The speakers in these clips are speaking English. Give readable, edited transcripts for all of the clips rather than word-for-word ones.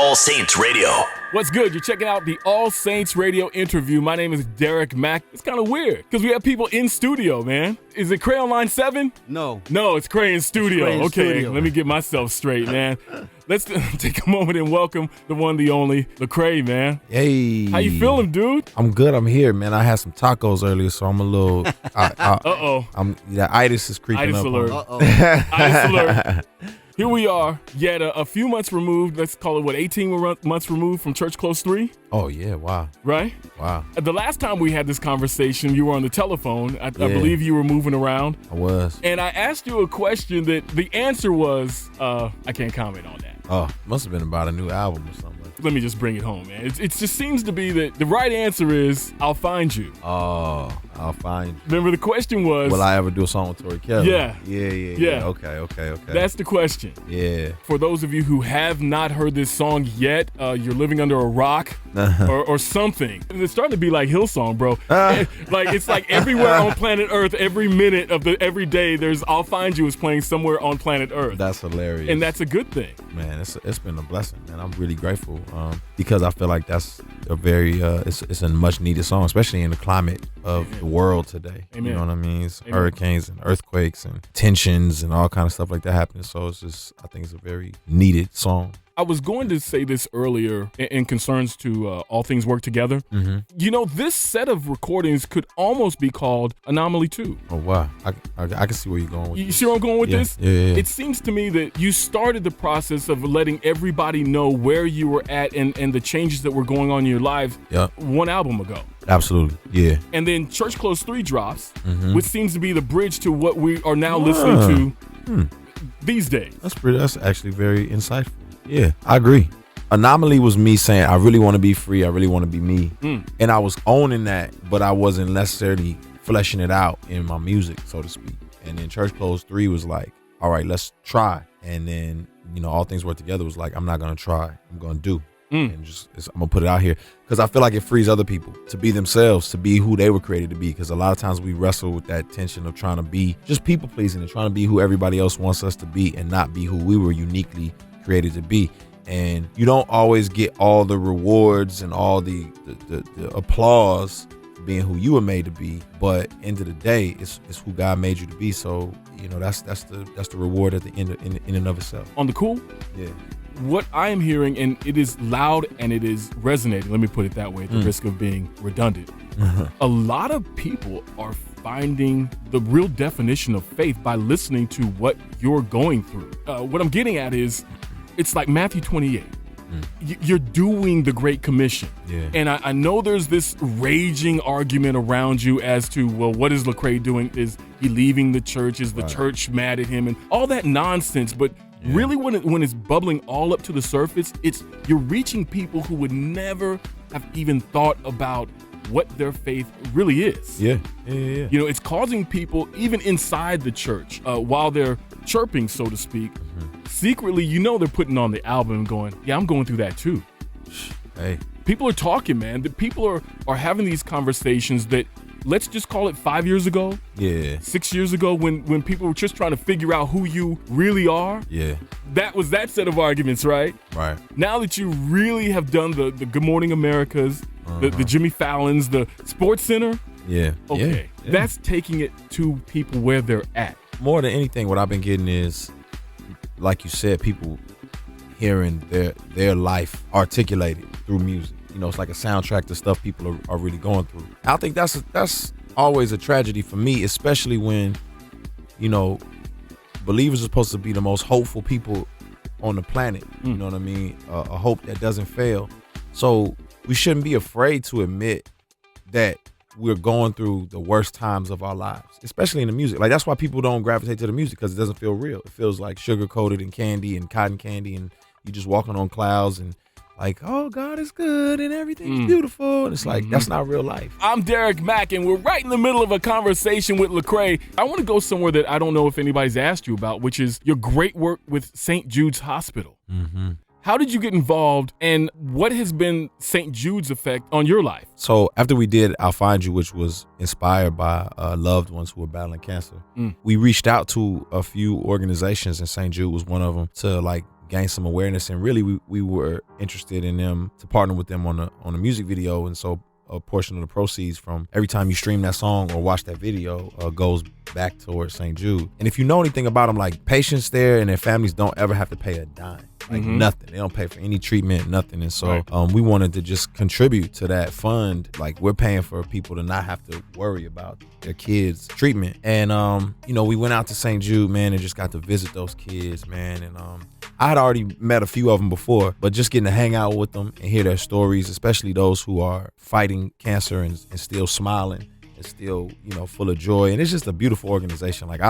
All Saints Radio. What's good? You're checking out the All Saints Radio interview. My name is Derriqmaq. It's kind of weird because we have people in studio, man. Is it Cray on line 7? No, it's Cray in studio. Cray in studio. Let me get myself straight, man. Let's take a moment and welcome the one, the only, Lecrae, man. Hey. How you feeling, dude? I'm good. I'm here, man. I had some tacos earlier, so I'm a little... The itis is creeping Itis up. alert. Itis alert. Here we are, yet a few months removed. Let's call it, 18 months removed from Church Close 3? Oh, yeah. Wow. Right? Wow. The last time we had this conversation, you were on the telephone. I believe you were moving around. I was. And I asked you a question that the answer was, I can't comment on that. Oh, must have been about a new album or something. Let me just bring it home, man. It just seems to be that the right answer is, I'll find you. Oh, I'll find you. Remember the question was... Will I ever do a song with Tori Kelly? Yeah. Yeah. Okay. That's the question. Yeah. For those of you who have not heard this song yet, you're living under a rock or something. It's starting to be like Hillsong, bro. It's like everywhere on planet Earth, every minute of every day, there's I'll Find You is playing somewhere on planet Earth. That's hilarious. And that's a good thing. Man, it's been a blessing, man. I'm really grateful because I feel like that's a very it's a much needed song, especially in the climate of the world today. Amen. You know what I mean? It's hurricanes and earthquakes and tensions and all kind of stuff like that happening. So I think it's a very needed song. I was going to say this earlier in concerns to All Things Work Together. Mm-hmm. You know, this set of recordings could almost be called Anomaly 2. Oh, wow. I can see where you're going with this. You see where I'm going with this? Yeah. It seems to me that you started the process of letting everybody know where you were at and the changes that were going on in your life one album ago. Absolutely, yeah. And then Church Close 3 drops, Mm-hmm. which seems to be the bridge to what we are now listening to these days. That's actually very insightful. Yeah, I agree. Anomaly was me saying, I really want to be free. I really want to be me. And I was owning that, but I wasn't necessarily fleshing it out in my music, so to speak. And then Church Close 3 was like, all right, let's try. And then, All Things Work Together was like, I'm not going to try. I'm going to do. And I'm going to put it out here because I feel like it frees other people to be themselves, to be who they were created to be. Because a lot of times we wrestle with that tension of trying to be just people pleasing and trying to be who everybody else wants us to be and not be who we were uniquely created to be. And you don't always get all the rewards and all the applause for being who you were made to be, but end of the day, it's who God made you to be. So that's the reward at the end in and of itself. On the cool? Yeah. What I am hearing, and it is loud and it is resonating, let me put it that way, at the risk of being redundant. A lot of people are finding the real definition of faith by listening to what you're going through. What I'm getting at is, it's like Matthew 28. You're doing the Great Commission. Yeah. And I know there's this raging argument around you as to, well, what is Lecrae doing? Is he leaving the church? Is the church mad at him? And all that nonsense. But really, when it's bubbling all up to the surface, you're reaching people who would never have even thought about what their faith really is. Yeah. It's causing people, even inside the church, while they're chirping, so to speak, secretly, they're putting on the album and going, yeah, I'm going through that too. Hey. People are talking, man. The people are having these conversations that, let's just call it 5 years ago. Yeah. 6 years ago, when people were just trying to figure out who you really are. Yeah. That was that set of arguments, right? Right. Now that you really have done the Good Morning Americas, the Jimmy Fallons, the Sports Center. Yeah. Okay. Yeah. That's taking it to people where they're at. More than anything, what I've been getting is, like you said, people hearing their life articulated through music. It's like a soundtrack to stuff people are really going through. I think that's always a tragedy for me, especially when, believers are supposed to be the most hopeful people on the planet. You know what I mean? A hope that doesn't fail. So we shouldn't be afraid to admit that we're going through the worst times of our lives, especially in the music. Like, that's why people don't gravitate to the music, because it doesn't feel real. It feels like sugar coated and candy and cotton candy, and you just walking on clouds and like, oh, God is good and everything's beautiful. And it's like, that's not real life. I'm Derriqmaq, and we're right in the middle of a conversation with Lecrae. I want to go somewhere that I don't know if anybody's asked you about, which is your great work with St. Jude's Hospital. How did you get involved, and what has been St. Jude's effect on your life? So after we did I'll Find You, which was inspired by loved ones who were battling cancer, we reached out to a few organizations, and St. Jude was one of them, to like gain some awareness. And really, we were interested in them to partner with them on a music video. And so a portion of the proceeds from every time you stream that song or watch that video goes back towards St. Jude. And if you know anything about them, like patients there and their families don't ever have to pay a dime. Like nothing. They don't pay for any treatment, nothing. And so we wanted to just contribute to that fund. Like, we're paying for people to not have to worry about their kids' treatment. And, we went out to St. Jude, man, and just got to visit those kids, man. And I had already met a few of them before, but just getting to hang out with them and hear their stories, especially those who are fighting cancer and still smiling and still, full of joy. And it's just a beautiful organization. Like,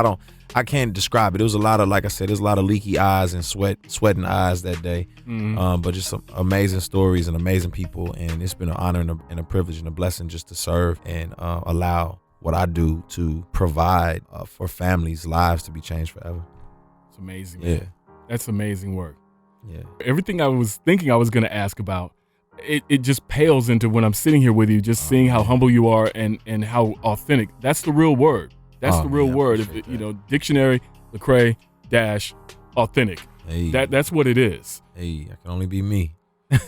I can't describe it. It was a lot of, like I said, there's a lot of leaky eyes and sweating eyes that day. But just some amazing stories and amazing people. And it's been an honor and a privilege and a blessing just to serve and allow what I do to provide for families' lives to be changed forever. It's amazing. Yeah. That's amazing work. Yeah. Everything I was thinking I was going to ask about, it just pales into when I'm sitting here with you, just seeing how humble you are and how authentic. That's the real word. That's the real word. Dictionary, Lecrae - authentic. Hey. That's what it is. Hey, I can only be me.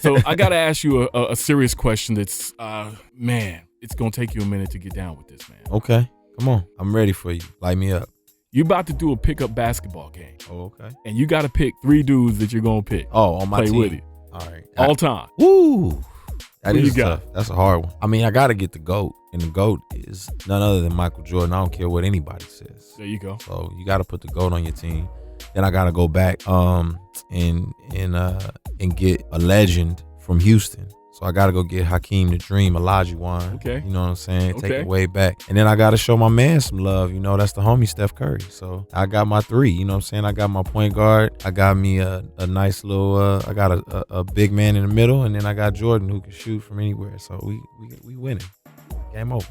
So I got to ask you a serious question that's, it's going to take you a minute to get down with this, man. Okay. Come on. I'm ready for you. Light me up. You about to do a pickup basketball game. Oh, okay. And you got to pick 3 dudes that you're going to pick. Oh, on my play team. with you. All right. All time. Woo. That Who is you got? tough. That's a hard one. I mean, I got to get the GOAT. And the GOAT is none other than Michael Jordan. I don't care what anybody says. There you go. So you got to put the GOAT on your team. Then I got to go back and get a legend from Houston. So I got to go get Hakeem the Dream, Olajuwon. Okay. You know what I'm saying? Okay. Take it way back. And then I got to show my man some love. That's the homie Steph Curry. So I got my 3. You know what I'm saying? I got my point guard. I got me a nice little, I got a big man in the middle. And then I got Jordan who can shoot from anywhere. So we winning. Game over.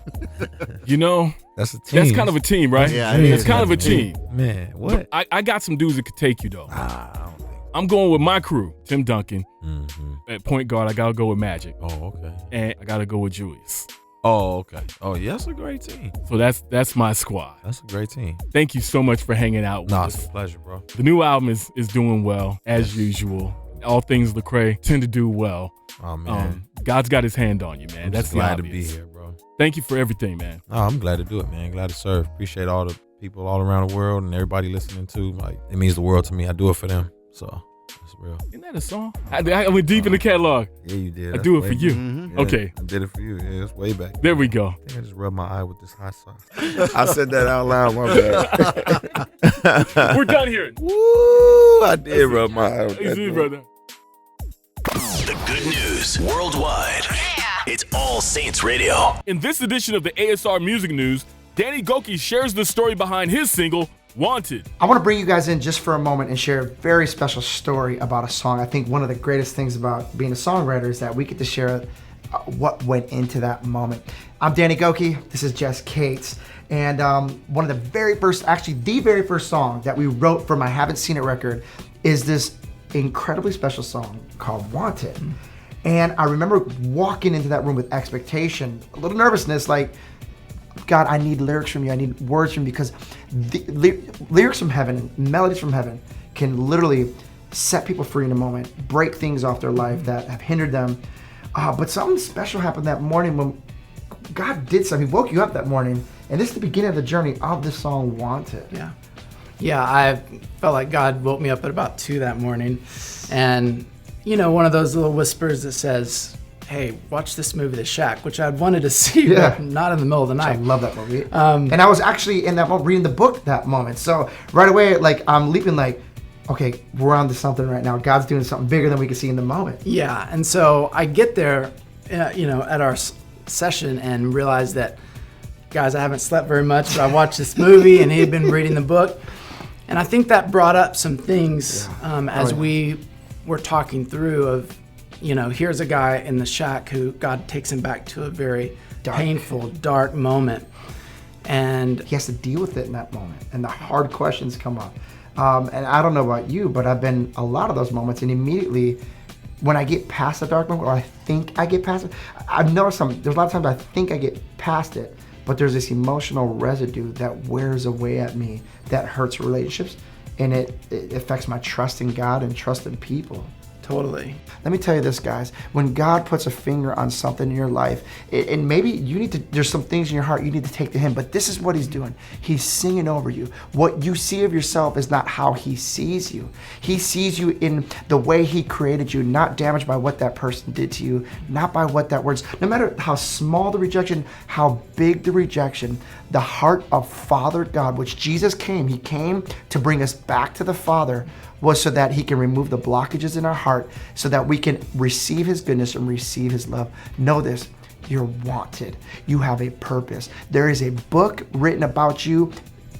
That's a team. That's kind of a team, right? Yeah, it's kind of a team. Man, what? I got some dudes that could take you, though. I don't think. I'm going with my crew. Tim Duncan. Mm-hmm. At point guard, I got to go with Magic. Oh, okay. And I got to go with Julius. Oh, okay. Oh, yeah, that's a great team. So that's my squad. That's a great team. Thank you so much for hanging out with us. It's a pleasure, bro. The new album is doing well, as usual. All things Lecrae tend to do well. Oh, man. God's got his hand on you, man. That's glad to be here, bro. Thank you for everything, man. Oh, I'm glad to do it, man. Glad to serve. Appreciate all the people all around the world and everybody listening too. Like, it means the world to me. I do it for them. So it's real. Isn't that a song? I went deep in the catalog. Yeah, you did. I do it for you. Yeah, Okay. I did it for you. Yeah, it's way back. There we go. I think I just rubbed my eye with this hot sauce. I said that out loud. My bad. We're done here. Woo! I did rub my eye with that. Easy, brother. The good news worldwide. It's All Saints Radio. In this edition of the ASR Music News, Danny Gokey shares the story behind his single, Wanted. I want to bring you guys in just for a moment and share a very special story about a song. I think one of the greatest things about being a songwriter is that we get to share what went into that moment. I'm Danny Gokey. This is Jess Cates. And one of the very first song that we wrote for my Haven't Seen It record is this incredibly special song called Wanted. And I remember walking into that room with expectation, a little nervousness, like, God, I need lyrics from you. I need words from you, because the lyrics from heaven, melodies from heaven can literally set people free in a moment, break things off their life that have hindered them. But something special happened that morning when God did something. He woke you up that morning, and this is the beginning of the journey of this song, Wanted. Yeah, I felt like God woke me up at about 2 that morning, and one of those little whispers that says, hey, watch this movie, The Shack, which I'd wanted to see, but not in the middle of the night. I love that movie. And I was actually in that moment reading the book that moment. So right away, like, I'm leaping like, okay, we're on to something right now. God's doing something bigger than we can see in the moment. Yeah, and so I get there, at our session and realize that, guys, I haven't slept very much, but I watched this movie and he had been reading the book. And I think that brought up some things as we were talking through of, here's a guy in the shack who God takes him back to a very painful, dark moment. And he has to deal with it in that moment. And the hard questions come up. And I don't know about you, but I've been a lot of those moments. And immediately when I get past the dark moment, or I think I get past it, I've noticed there's a lot of times I think I get past it, but there's this emotional residue that wears away at me that hurts relationships. and it affects my trust in God and trust in people. Totally. Let me tell you this, guys. When God puts a finger on something in your life, and maybe you need to, there's some things in your heart you need to take to him, but this is what he's doing. He's singing over you. What you see of yourself is not how he sees you. He sees you in the way he created you, not damaged by what that person did to you, not by what that word's. No matter how small the rejection, how big the rejection, the heart of Father God, which Jesus came, he came to bring us back to the Father, was so that he can remove the blockages in our heart so that we can receive his goodness and receive his love. Know this, you're wanted. You have a purpose. There is a book written about you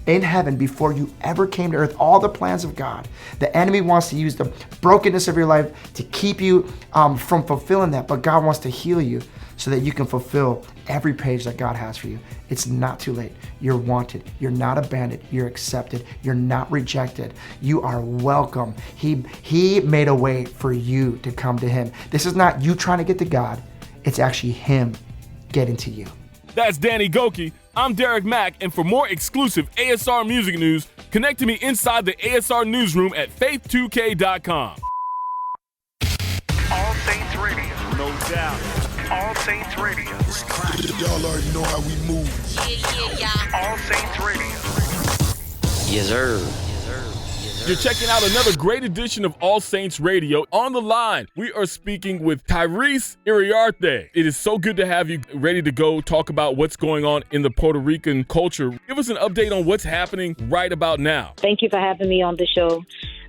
in heaven before you ever came to earth, all the plans of God. The enemy wants to use the brokenness of your life to keep you from fulfilling that, but God wants to heal you so that you can fulfill every page that God has for you. It's not too late. You're wanted. You're not abandoned. You're accepted. You're not rejected. You are welcome. He made a way for you to come to him. This is not you trying to get to God. It's actually him getting to you. That's Danny Goki. I'm Derriqmaq, and for more exclusive ASR music news, connect to me inside the ASR newsroom at faith2k.com. All Saints Radio. No doubt. All Saints Radio. Y'all already know how we move. Yeah. All Saints Radio. Yes, sir. You're checking out another great edition of All Saints Radio. On the line, we are speaking with Tyrese Iriarte. It is so good to have you ready to go talk about what's going on in the Puerto Rican culture. Give us an update on what's happening right about now. Thank you for having me on the show.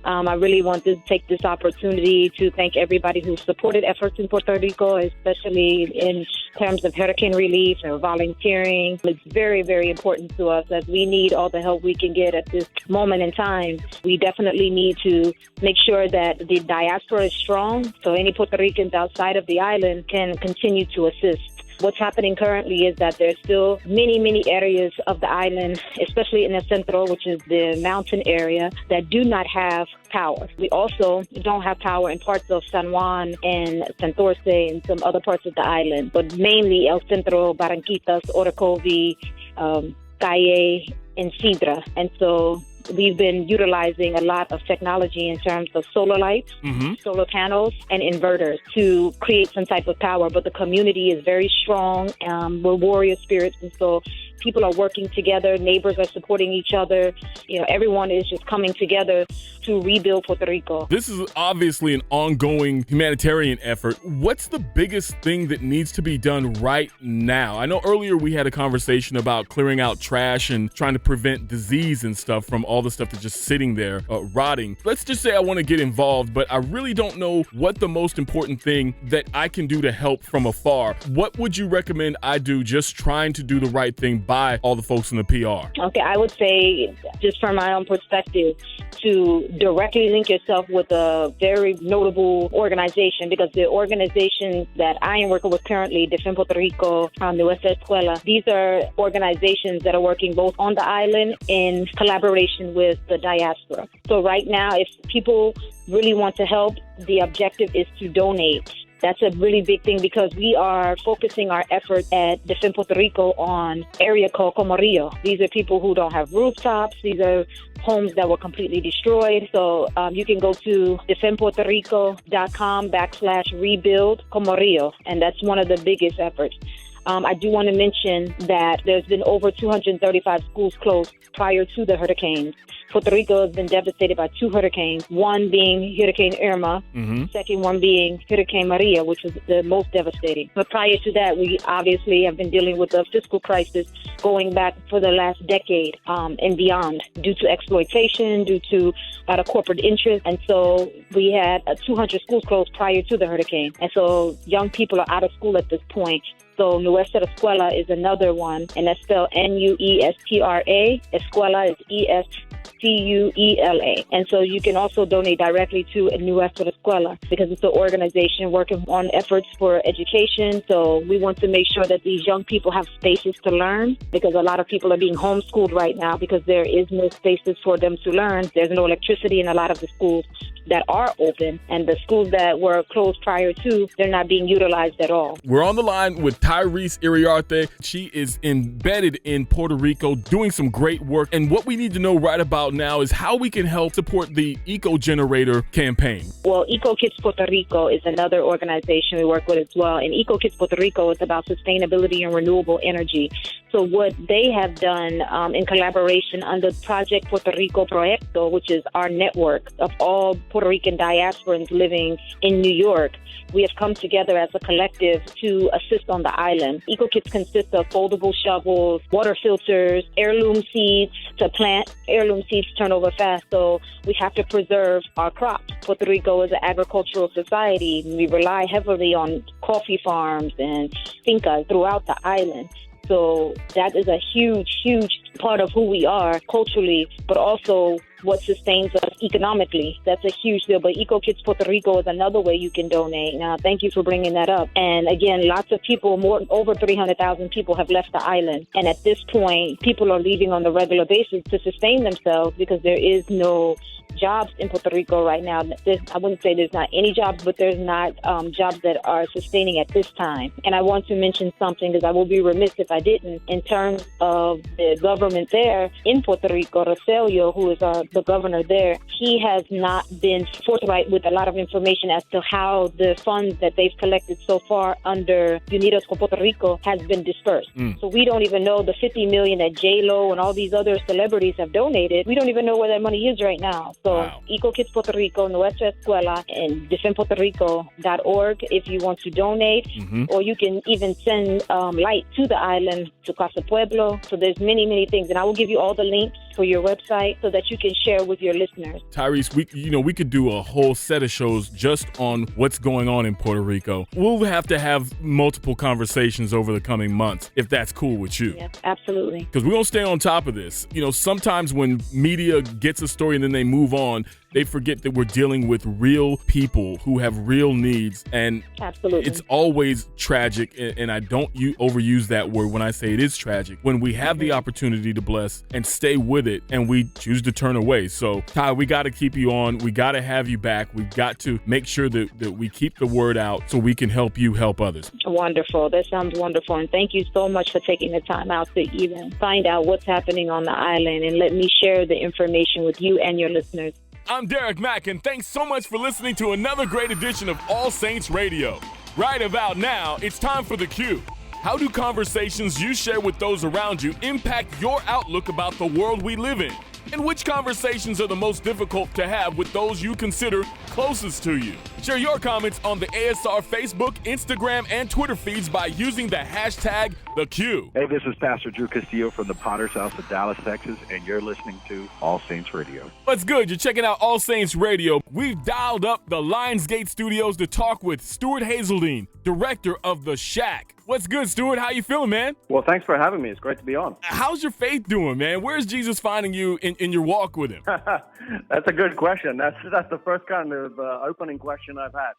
I really want to take this opportunity to thank everybody who supported efforts in Puerto Rico, especially in terms of hurricane relief or volunteering. It's very, very important to us as we need all the help we can get at this moment in time. We definitely need to make sure that the diaspora is strong so any Puerto Ricans outside of the island can continue to assist. What's happening currently is that there's still many areas of the island, especially in the centro, which is the mountain area, that do not have power. We also don't have power in parts of San Juan and Santurce and some other parts of the island, but mainly El Centro, Barranquitas, Orocovi, Calle, and Sidra. And so we've been utilizing a lot of technology in terms of solar lights, solar panels, and inverters to create some type of power. But the community is very strong. We're warrior spirits, and so people are working together. Neighbors are supporting each other. You know, everyone is just coming together to rebuild Puerto Rico. This is obviously an ongoing humanitarian effort. What's the biggest thing that needs to be done right now? I know earlier we had a conversation about clearing out trash and trying to prevent disease and stuff from all the stuff that's just sitting there rotting. Let's just say I want to get involved, but I really don't know what the most important thing that I can do to help from afar. What would you recommend I do just trying to do the right thing by all the folks in the PR? Okay, I would say, just from my own perspective, to directly link yourself with a very notable organization, because the organization that I am working with currently, DEFEND Puerto Rico, Nuestra Escuela, these are organizations that are working both on the island in collaboration with the diaspora. So right now, if people really want to help, the objective is to donate. That's a really big thing because we are focusing our efforts at DEFEND Puerto Rico on area called Como Rio. These are people who don't have rooftops. These are homes that were completely destroyed. So you can go to defendpuertorico.com/rebuild Como Rio, and that's one of the biggest efforts. I do want to mention that there's been over 235 schools closed prior to the hurricanes. Puerto Rico has been devastated by 2 hurricanes, one being Hurricane Irma, second one being Hurricane Maria, which was the most devastating. But prior to that, we obviously have been dealing with a fiscal crisis going back for the last decade and beyond, due to exploitation, due to a lot of corporate interest. And so we had 200 schools closed prior to the hurricane. And so young people are out of school at this point. So Nuestra Escuela is another one, and that's spelled Nuestra. Escuela is ESCUELA. And so you can also donate directly to Nuestra Escuela because it's an organization working on efforts for education. So we want to make sure that these young people have spaces to learn, because a lot of people are being homeschooled right now because there is no spaces for them to learn. There's no electricity in a lot of the schools that are open, and the schools that were closed prior to, they're not being utilized at all. We're on the line with Tyrese Iriarte. She is embedded in Puerto Rico doing some great work. And what we need to know right about about now is how we can help support the Eco Generator campaign. Well, Eco Kids Puerto Rico is another organization we work with as well. And Eco Kids Puerto Rico is about sustainability and renewable energy. So what they have done in collaboration under Project Puerto Rico Proyecto, which is our network of all Puerto Rican diasporans living in New York, we have come together as a collective to assist on the island. Eco Kits consists of foldable shovels, water filters, heirloom seeds to plant. Heirloom seeds turn over fast, so we have to preserve our crops. Puerto Rico is an agricultural society. We rely heavily on coffee farms and fincas throughout the island. So that is a huge, huge part of who we are culturally, but also what sustains us economically. That's a huge deal. But Eco Kids Puerto Rico is another way you can donate. Now, thank you for bringing that up. And again, lots of people, over 300,000 people have left the island. And at this point, people are leaving on a regular basis to sustain themselves because there is no jobs in Puerto Rico right now. I wouldn't say there's not any jobs, but there's not jobs that are sustaining at this time. And I want to mention something because I will be remiss if I didn't. In terms of the government there in Puerto Rico, Rogelio, who is the governor there, he has not been forthright with a lot of information as to how the funds that they've collected so far under Unidos con Puerto Rico has been dispersed. So we don't even know the $50 million that J-Lo and all these other celebrities have donated. We don't even know where that money is right now. So wow. Eco Kids Puerto Rico, Nuestra Escuela, and defendpuertorico.org if you want to donate, or you can even send light to the island, to Casa Pueblo. So there's many, many things. And I will give you all the links for your website so that you can share with your listeners. Tyrese, we could do a whole set of shows just on what's going on in Puerto Rico. We'll have to have multiple conversations over the coming months, if that's cool with you. Yes, absolutely. Because we're going to stay on top of this. Sometimes when media gets a story and then they move on, they forget that we're dealing with real people who have real needs. And absolutely, it's always tragic. And I don't overuse that word when I say it is tragic. When we have the opportunity to bless and stay with it and we choose to turn away. So, Ty, we got to keep you on. We got to have you back. We've got to make sure that we keep the word out so we can help you help others. Wonderful. That sounds wonderful. And thank you so much for taking the time out to even find out what's happening on the island and let me share the information with you and your listeners. I'm Derriqmaq, and thanks so much for listening to another great edition of All Saints Radio. Right about now, it's time for theQ. How do conversations you share with those around you impact your outlook about the world we live in? And which conversations are the most difficult to have with those you consider closest to you? Share your comments on the ASR Facebook, Instagram, and Twitter feeds by using the hashtag theQ. Hey, this is Pastor Drew Castillo from the Potter's House of Dallas, Texas, and you're listening to All Saints Radio. What's good? You're checking out All Saints Radio. We've dialed up the Lionsgate Studios to talk with Stuart Hazeldine, director of The Shack. What's good, Stuart? How you feeling, man? Well, thanks for having me. It's great to be on. How's your faith doing, man? Where's Jesus finding you in your walk with him? That's a good question. That's the first kind of opening question I've had.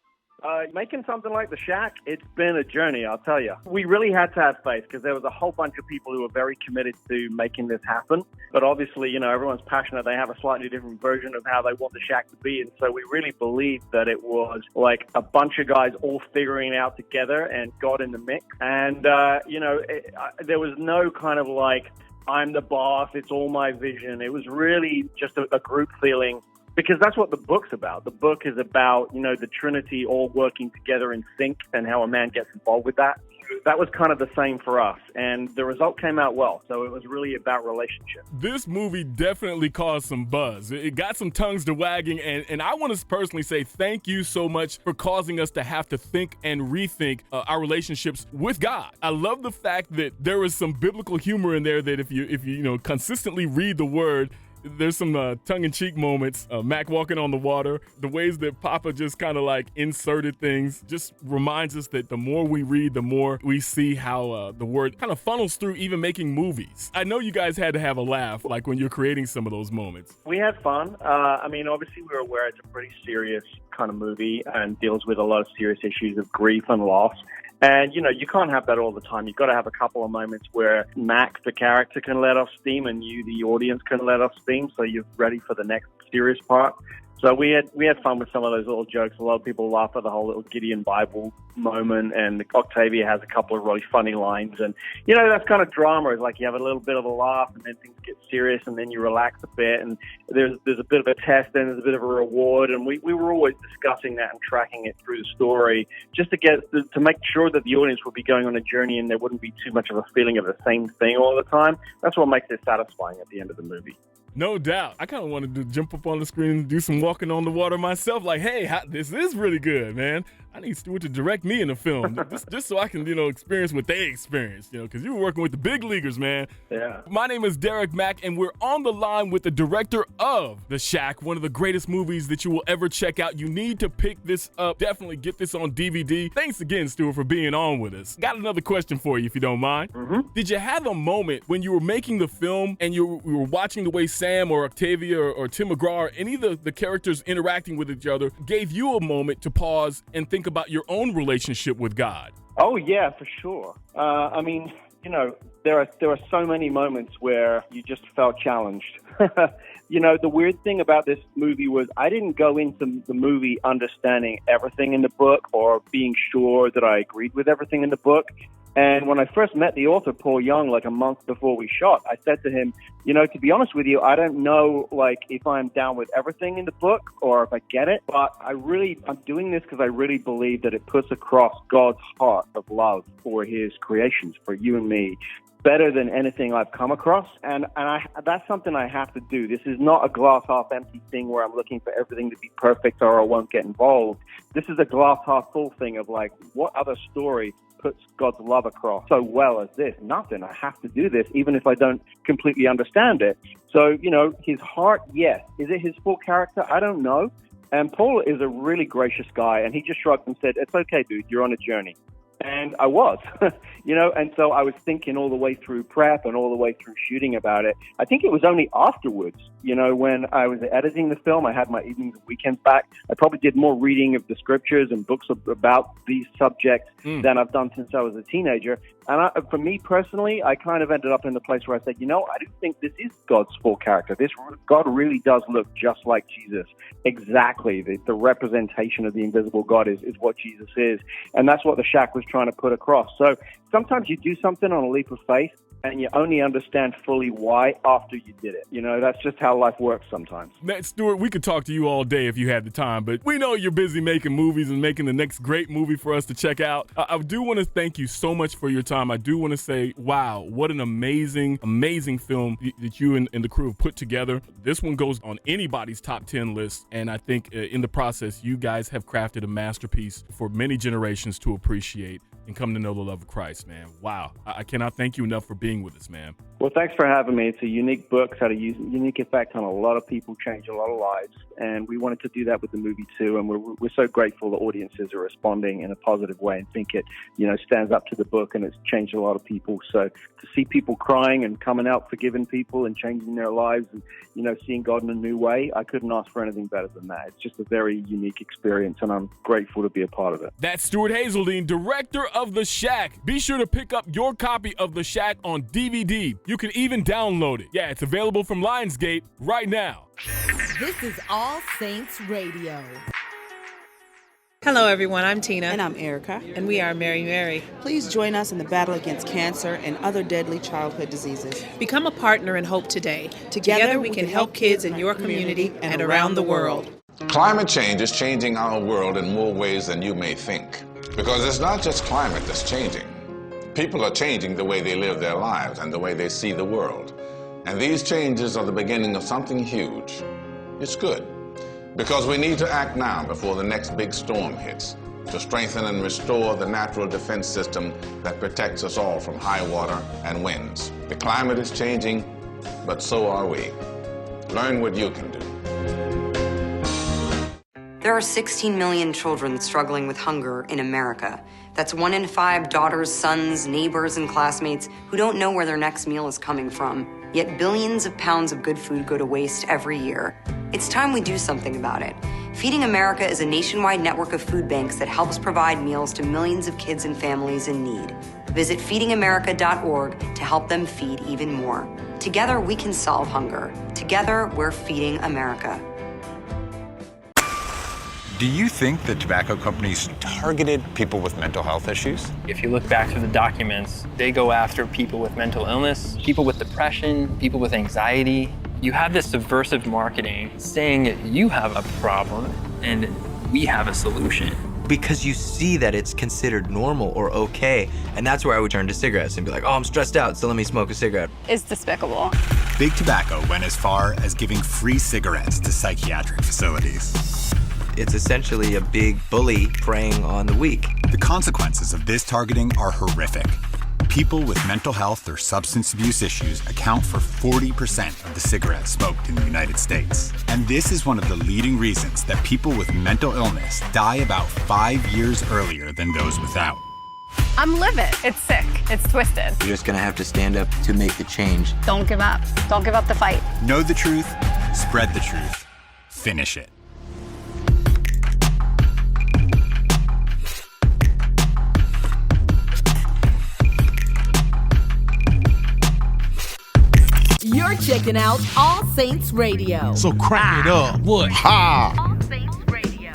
Making something like The Shack, it's been a journey, I'll tell you. We really had to have faith because there was a whole bunch of people who were very committed to making this happen. But obviously, everyone's passionate. They have a slightly different version of how they want The Shack to be. And so we really believed that it was like a bunch of guys all figuring it out together and God in the mix. And, there was no kind of like, I'm the boss, it's all my vision. It was really just a group feeling. Because that's what the book's about. The book is about, the Trinity all working together in sync and how a man gets involved with that. That was kind of the same for us. And the result came out well. So it was really about relationship. This movie definitely caused some buzz. It got some tongues to wagging. And I want to personally say thank you so much for causing us to have to think and rethink our relationships with God. I love the fact that there is some biblical humor in there that if you consistently read the word, there's some tongue-in-cheek moments. Mac walking on the water, the ways that Papa just kind of like inserted things just reminds us that the more we read, the more we see how the word kind of funnels through even making movies. I know you guys had to have a laugh like when you're creating some of those moments. We had fun. Obviously we were aware it's a pretty serious kind of movie and deals with a lot of serious issues of grief and loss. And, you can't have that all the time. You've got to have a couple of moments where Mac, the character, can let off steam and you, the audience, can let off steam so you're ready for the next serious part. So we had fun with some of those little jokes. A lot of people laugh at the whole little Gideon Bible moment, and Octavia has a couple of really funny lines. And, you know, that's kind of drama. It's like you have a little bit of a laugh, and then things get serious, and then you relax a bit, and there's a bit of a test, and there's a bit of a reward. And we were always discussing that and tracking it through the story just to make sure that the audience would be going on a journey and there wouldn't be too much of a feeling of the same thing all the time. That's what makes it satisfying at the end of the movie. No doubt. I kind of wanted to jump up on the screen and do some walking on the water myself. Like, hey, this is really good, man. I need Stuart to direct me in the film just so I can, experience what they experienced, because you were working with the big leaguers, man. Yeah. My name is Derriqmaq, and we're on the line with the director of The Shack, one of the greatest movies that you will ever check out. You need to pick this up. Definitely get this on DVD. Thanks again, Stuart, for being on with us. Got another question for you, if you don't mind. Mm-hmm. Did you have a moment when you were making the film and you were watching the way Sam or Octavia or Tim McGraw or any of the characters interacting with each other gave you a moment to pause and think about your own relationship with God? Oh, yeah, for sure. I mean, there are so many moments where you just felt challenged. The weird thing about this movie was I didn't go into the movie understanding everything in the book or being sure that I agreed with everything in the book. And when I first met the author, Paul Young, like a month before we shot, I said to him, to be honest with you, I don't know, if I'm down with everything in the book or if I get it, but I'm doing this because I really believe that it puts across God's heart of love for his creations, for you and me, better than anything I've come across. And that's something I have to do. This is not a glass half empty thing where I'm looking for everything to be perfect or I won't get involved. This is a glass half full thing of what other story puts God's love across so well as this? Nothing. I have to do this, even if I don't completely understand it. So, his heart, yes. Is it his full character? I don't know. And Paul is a really gracious guy, and he just shrugged and said, "It's okay, dude. You're on a journey." And I was, and so I was thinking all the way through prep and all the way through shooting about it. I think it was only afterwards, when I was editing the film, I had my evenings and weekends back. I probably did more reading of the scriptures and books about these subjects than I've done since I was a teenager. And for me personally, I kind of ended up in the place where I said, I do think this is God's full character. God really does look just like Jesus. Exactly. The representation of the invisible God is what Jesus is. And that's what The Shack was trying to put across. So sometimes you do something on a leap of faith and you only understand fully why after you did it. That's just how life works sometimes. Matt Stewart, we could talk to you all day if you had the time, but we know you're busy making movies and making the next great movie for us to check out. I do want to thank you so much for your time. I do want to say, wow, what an amazing, amazing film that you and the crew have put together. This one goes on anybody's top 10 list, and I think in the process, you guys have crafted a masterpiece for many generations to appreciate and come to know the love of Christ, man. Wow. I cannot thank you enough for being with us, man. Well, thanks for having me. It's a unique book. It's had a unique effect on a lot of people, changed a lot of lives. And we wanted to do that with the movie too. And we're so grateful that audiences are responding in a positive way and think it, stands up to the book and it's changed a lot of people. So to see people crying and coming out, forgiving people and changing their lives and, seeing God in a new way, I couldn't ask for anything better than that. It's just a very unique experience and I'm grateful to be a part of it. That's Stuart Hazeldine, director of The Shack. Be sure to pick up your copy of The Shack on DVD. You can even download it. Yeah, it's available from Lionsgate right now. This is All Saints Radio. Hello, everyone. I'm Tina. And I'm Erica. And we are Mary Mary. Please join us in the battle against cancer and other deadly childhood diseases. Become a partner in hope today. Together we can help kids in your community and around the world. Climate change is changing our world in more ways than you may think. Because it's not just climate that's changing. People are changing the way they live their lives and the way they see the world. And these changes are the beginning of something huge. It's good. Because we need to act now before the next big storm hits to strengthen and restore the natural defense system that protects us all from high water and winds. The climate is changing, but so are we. Learn what you can do. There are 16 million children struggling with hunger in America. That's 1 in 5 daughters, sons, neighbors, and classmates who don't know where their next meal is coming from. Yet billions of pounds of good food go to waste every year. It's time we do something about it. Feeding America is a nationwide network of food banks that helps provide meals to millions of kids and families in need. Visit feedingamerica.org to help them feed even more. Together, we can solve hunger. Together, we're feeding America. Do you think that tobacco companies targeted people with mental health issues? If you look back through the documents, they go after people with mental illness, people with depression, people with anxiety. You have this subversive marketing saying that you have a problem and we have a solution. Because you see that it's considered normal or okay, and that's where I would turn to cigarettes and be like, oh, I'm stressed out, so let me smoke a cigarette. It's despicable. Big Tobacco went as far as giving free cigarettes to psychiatric facilities. It's essentially a big bully preying on the weak. The consequences of this targeting are horrific. People with mental health or substance abuse issues account for 40% of the cigarettes smoked in the United States. And this is one of the leading reasons that people with mental illness die about 5 years earlier than those without. I'm livid. It's sick. It's twisted. You're just gonna have to stand up to make the change. Don't give up. Don't give up the fight. Know the truth, spread the truth, finish it. You're checking out All Saints Radio. So crank it up. What? Ha! All Saints Radio.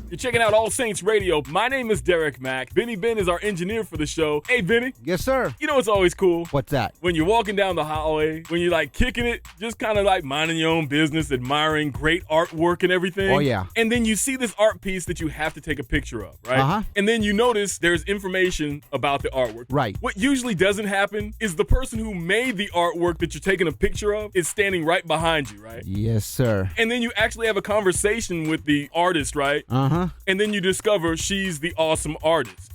You're checking out All Saints Radio. My name is Derriqmaq. Benny Ben is our engineer for the show. Hey, Benny. Yes, sir. You know what's always cool? What's that? When you're walking down the hallway, when you're like kicking it, just kind of like minding your own business, admiring great artwork and everything. Oh, yeah. And then you see this art piece that you have to take a picture of, right? Uh-huh. And then you notice there's information about the artwork. Right. What usually doesn't happen is the person who made the artwork that you're taking a picture of is standing right behind you, right? Yes, sir. And then you actually have a conversation with the artist, right? Uh-huh. And then you discover she's the awesome artist,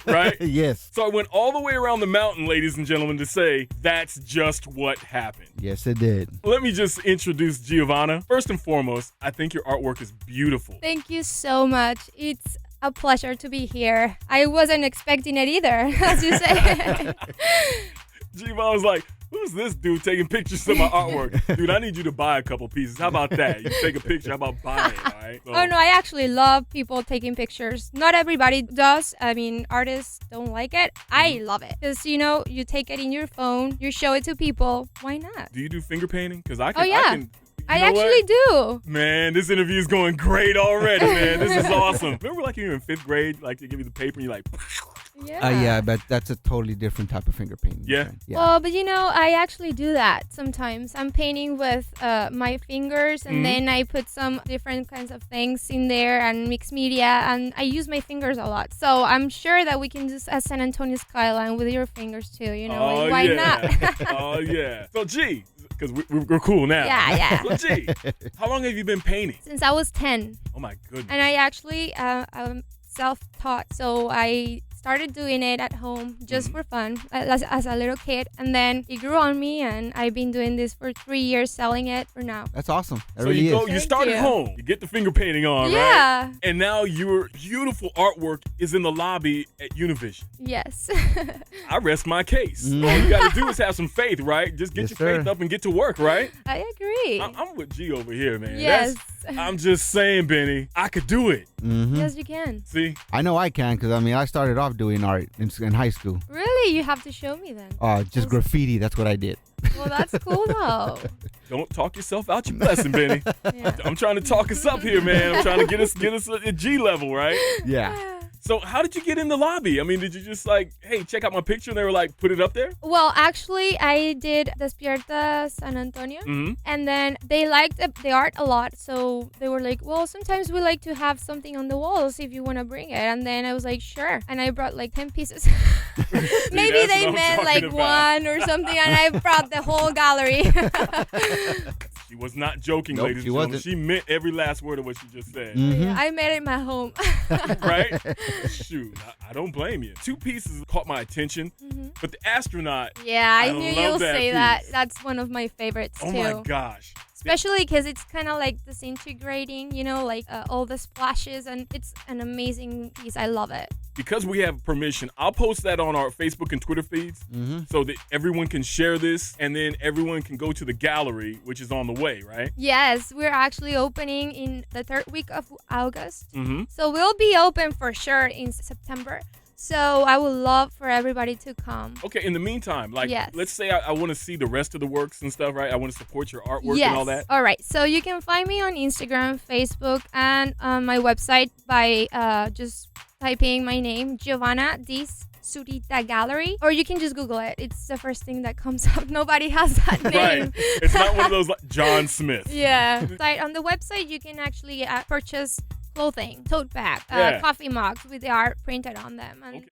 right? Yes. So I went all the way around the mountain, ladies and gentlemen, to say that's just what happened. Yes, it did. Let me just introduce Giovanna. First and foremost, I think your artwork is beautiful. Thank you so much. It's a pleasure to be here. I wasn't expecting it either, as you say. Giovanna was like, who's this dude taking pictures of my artwork? Dude, I need you to buy a couple pieces. How about that? You take a picture, how about buying it, all right? So, Oh, no, I actually love people taking pictures. Not everybody does. I mean, artists don't like it. I love it. Because, you know, you take it in your phone, you show it to people. Why not? do you do finger painting? Because I can. Oh, yeah. I actually do. Man, this interview is going great already, man. This is awesome. Remember like you were in 5th grade, like they give you the paper and you're like... Yeah. But that's a totally different type of finger painting. Yeah. Well, but you know, I actually do that sometimes. I'm painting with my fingers, and then I put some different kinds of things in there and mixed media, and I use my fingers a lot. So I'm sure that we can do a San Antonio skyline with your fingers too. You know, why not? Oh yeah. So G, because we're cool now. Yeah. So G, how long have you been painting? Since I was 10. Oh my goodness. And I actually I'm self-taught, so I started doing it at home just for fun as a little kid, and then it grew on me, and I've been doing this for 3 years, selling it for now. That's awesome. That So really you is. start at home, you get the finger painting on, Yeah. right? And now your beautiful artwork is in the lobby at Univision. Yes. I rest my case. All you got to do is have some faith, right? Just get Yes, your sir. faith up and get to work, right? I agree. I'm with G over here, man. Yes. I'm just saying, Benny, I could do it. Mm-hmm. Yes, you can. See? I know I can, because, I mean, I started off doing art in high school. Really? You have to show me then. Just graffiti. That's what I did. Well, that's cool though. Don't talk yourself out your blessing, Benny. Yeah. I'm trying to talk us up here, man. I'm trying to get us at G level, right? Yeah. So how did you get in the lobby? I mean, did you just like, hey, check out my picture, and they were like, put it up there? Well, actually, I did Despierta San Antonio, and then they liked the art a lot, so they were like, well, sometimes we like to have something on the walls if you want to bring it, and then I was like, sure, and I brought like 10 pieces. Maybe they meant like one or something, and I brought the whole gallery. She was not joking, Nope, ladies she and gentlemen. wasn't. She meant every last word of what she just said. Mm-hmm. I made it in my home. Right? Shoot, I don't blame you. 2 pieces caught my attention, but the astronaut. Yeah, I knew love you'll that say piece. that. That's one of my favorites Oh too. my gosh. Especially because it's kind of like disintegrating, you know, like all the splashes, and it's an amazing piece. I love it. Because we have permission, I'll post that on our Facebook and Twitter feeds so that everyone can share this, and then everyone can go to the gallery, which is on the way, right? Yes, we're actually opening in the 3rd week of August. Mm-hmm. So we'll be open for sure in September. So I would love for everybody to come. Okay, in the meantime, like, Yes. let's say I want to see the rest of the works and stuff, right? I want to support your artwork Yes. and all that. All right. So you can find me on Instagram, Facebook, and on my website by just typing my name, Giovanna D. Zurita Gallery, or you can just Google it. It's the first thing that comes up. Nobody has that name. Right. It's not one of those like John Smith. Yeah. On the website, you can actually purchase clothing, tote bag, Yeah. coffee mugs with the art printed on them. And